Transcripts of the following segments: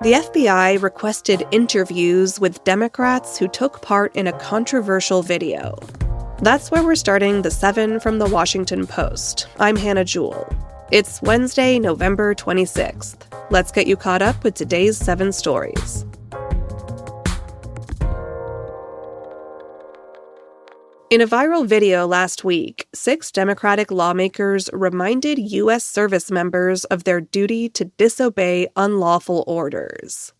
The FBI requested interviews with Democrats who took part in a controversial video. That's where we're starting the 7 from the Washington Post. I'm Hannah Jewell. It's Wednesday, November 26th. Let's get you caught up with today's 7 stories. In a viral video last week, 6 Democratic lawmakers reminded U.S. service members of their duty to disobey unlawful orders.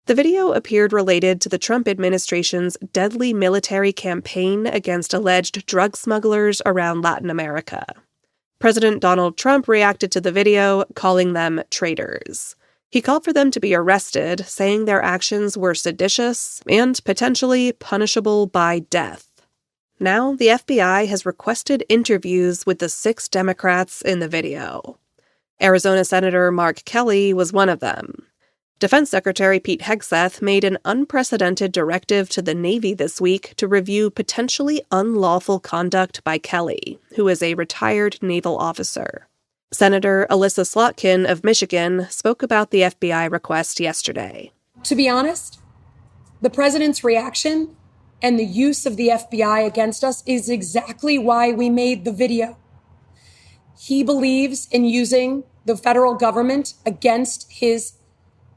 The video appeared related to the Trump administration's deadly military campaign against alleged drug smugglers around Latin America. President Donald Trump reacted to the video, calling them traitors. He called for them to be arrested, saying their actions were seditious and potentially punishable by death. Now, the FBI has requested interviews with the 6 Democrats in the video. Arizona Senator Mark Kelly was one of them. Defense Secretary Pete Hegseth made an unprecedented directive to the Navy this week to review potentially unlawful conduct by Kelly, who is a retired naval officer. Senator Alyssa Slotkin of Michigan spoke about the FBI request yesterday. To be honest, the president's reaction and the use of the FBI against us is exactly why we made the video. He believes in using the federal government against his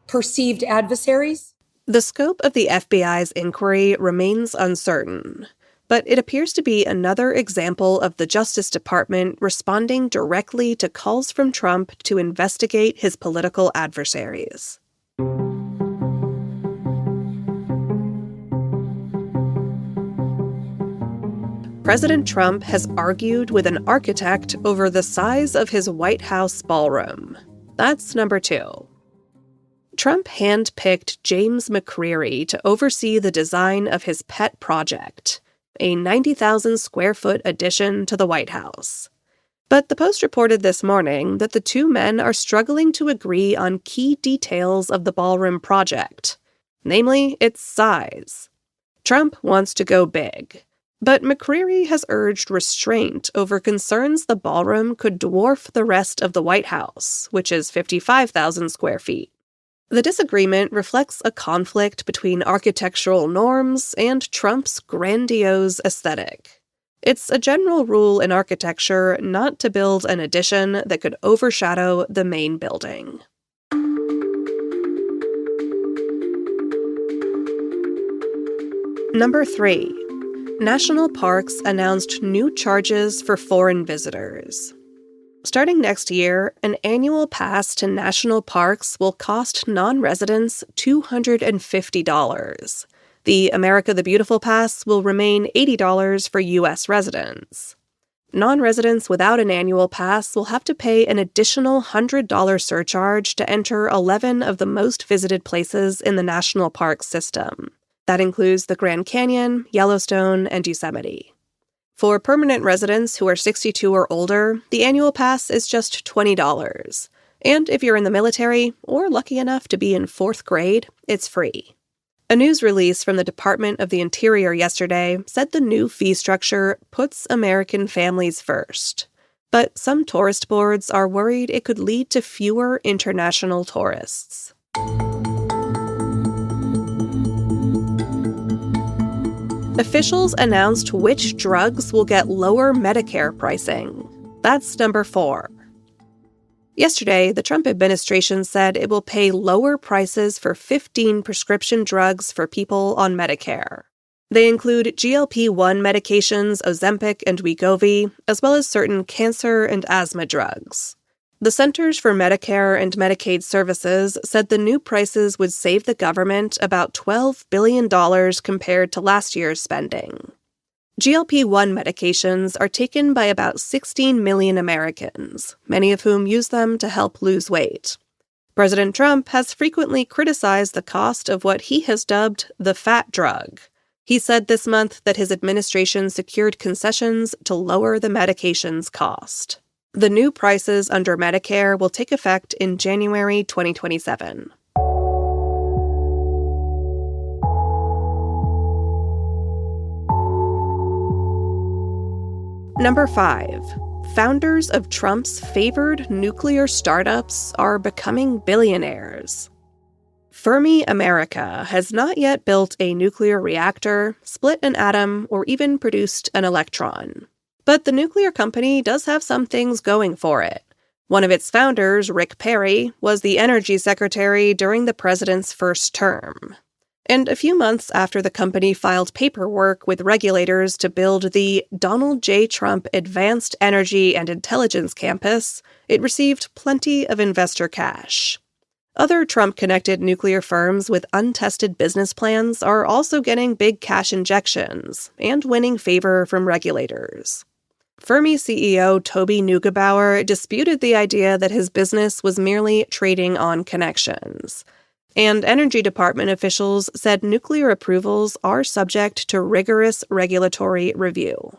perceived adversaries. The scope of the FBI's inquiry remains uncertain, but it appears to be another example of the Justice Department responding directly to calls from Trump to investigate his political adversaries. President Trump has argued with an architect over the size of his White House ballroom. That's number 2. Trump handpicked James McCreary to oversee the design of his pet project, a 90,000 square foot addition to the White House. But the Post reported this morning that the two men are struggling to agree on key details of the ballroom project, namely its size. Trump wants to go big. But McCreary has urged restraint over concerns the ballroom could dwarf the rest of the White House, which is 55,000 square feet. The disagreement reflects a conflict between architectural norms and Trump's grandiose aesthetic. It's a general rule in architecture not to build an addition that could overshadow the main building. Number 3. National parks announced new charges for foreign visitors. Starting next year, an annual pass to national parks will cost non-residents $250. The America the Beautiful Pass will remain $80 for U.S. residents. Non-residents without an annual pass will have to pay an additional $100 surcharge to enter 11 of the most visited places in the national park system. That includes the Grand Canyon, Yellowstone, and Yosemite. For permanent residents who are 62 or older, the annual pass is just $20. And if you're in the military, or lucky enough to be in 4th grade, it's free. A news release from the Department of the Interior yesterday said the new fee structure puts American families first. But some tourist boards are worried it could lead to fewer international tourists. Officials announced which drugs will get lower Medicare pricing. That's number 4. Yesterday, the Trump administration said it will pay lower prices for 15 prescription drugs for people on Medicare. They include GLP-1 medications Ozempic and Wegovy, as well as certain cancer and asthma drugs. The Centers for Medicare and Medicaid Services said the new prices would save the government about $12 billion compared to last year's spending. GLP-1 medications are taken by about 16 million Americans, many of whom use them to help lose weight. President Trump has frequently criticized the cost of what he has dubbed the fat drug. He said this month that his administration secured concessions to lower the medication's cost. The new prices under Medicare will take effect in January 2027. Number 5. Founders of Trump's favored nuclear startups are becoming billionaires. Fermi America has not yet built a nuclear reactor, split an atom, or even produced an electron. But the nuclear company does have some things going for it. One of its founders, Rick Perry, was the energy secretary during the president's first term. And a few months after the company filed paperwork with regulators to build the Donald J. Trump Advanced Energy and Intelligence Campus, it received plenty of investor cash. Other Trump-connected nuclear firms with untested business plans are also getting big cash injections and winning favor from regulators. Fermi CEO Toby Neugebauer disputed the idea that his business was merely trading on connections. And Energy Department officials said nuclear approvals are subject to rigorous regulatory review.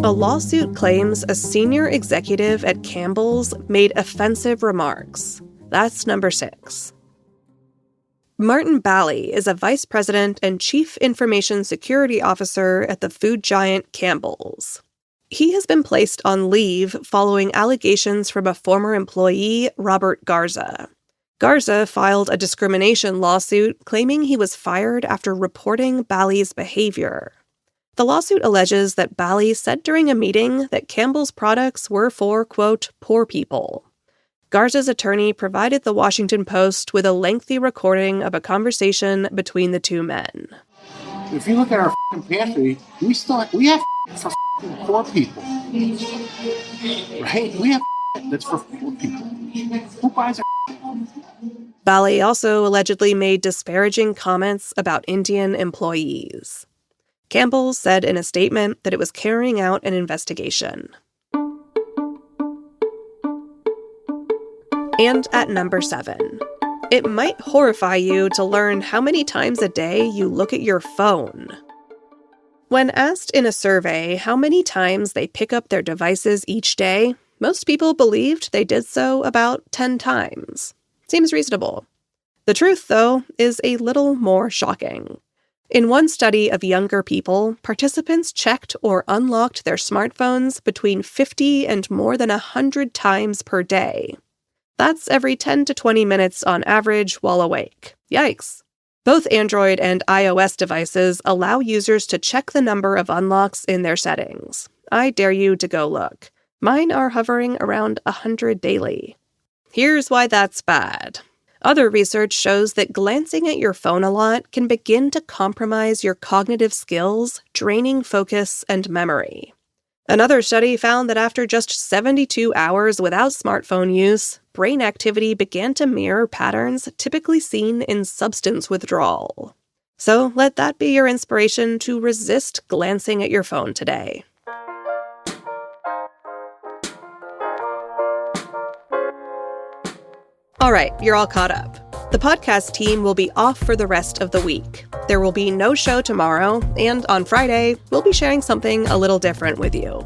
A lawsuit claims a senior executive at Campbell's made offensive remarks. That's number 6. Martin Bally is a vice president and chief information security officer at the food giant Campbell's. He has been placed on leave following allegations from a former employee, Robert Garza. Garza filed a discrimination lawsuit claiming he was fired after reporting Bally's behavior. The lawsuit alleges that Bally said during a meeting that Campbell's products were for, quote, poor people. Garza's attorney provided the Washington Post with a lengthy recording of a conversation between the two men. If you look at our pantry, we have for poor people, right? We have that's for poor people. Who buys our? Bally also allegedly made disparaging comments about Indian employees. Campbell's said in a statement that it was carrying out an investigation. And at number 7, it might horrify you to learn how many times a day you look at your phone. When asked in a survey how many times they pick up their devices each day, most people believed they did so about 10 times. Seems reasonable. The truth, though, is a little more shocking. In one study of younger people, participants checked or unlocked their smartphones between 50 and more than 100 times per day. That's every 10 to 20 minutes on average while awake. Yikes. Both Android and iOS devices allow users to check the number of unlocks in their settings. I dare you to go look. Mine are hovering around 100 daily. Here's why that's bad. Other research shows that glancing at your phone a lot can begin to compromise your cognitive skills, draining focus and memory. Another study found that after just 72 hours without smartphone use, brain activity began to mirror patterns typically seen in substance withdrawal. So let that be your inspiration to resist glancing at your phone today. All right, you're all caught up. The podcast team will be off for the rest of the week. There will be no show tomorrow, and on Friday, we'll be sharing something a little different with you.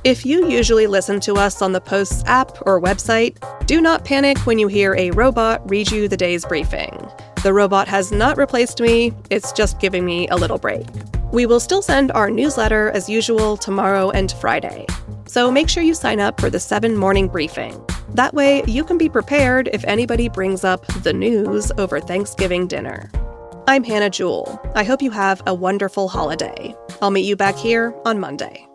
If you usually listen to us on the Post's app or website, do not panic when you hear a robot read you the day's briefing. The robot has not replaced me, it's just giving me a little break. We will still send our newsletter as usual tomorrow and Friday. So make sure you sign up for the 7 morning briefing. That way, you can be prepared if anybody brings up the news over Thanksgiving dinner. I'm Hannah Jewell. I hope you have a wonderful holiday. I'll meet you back here on Monday.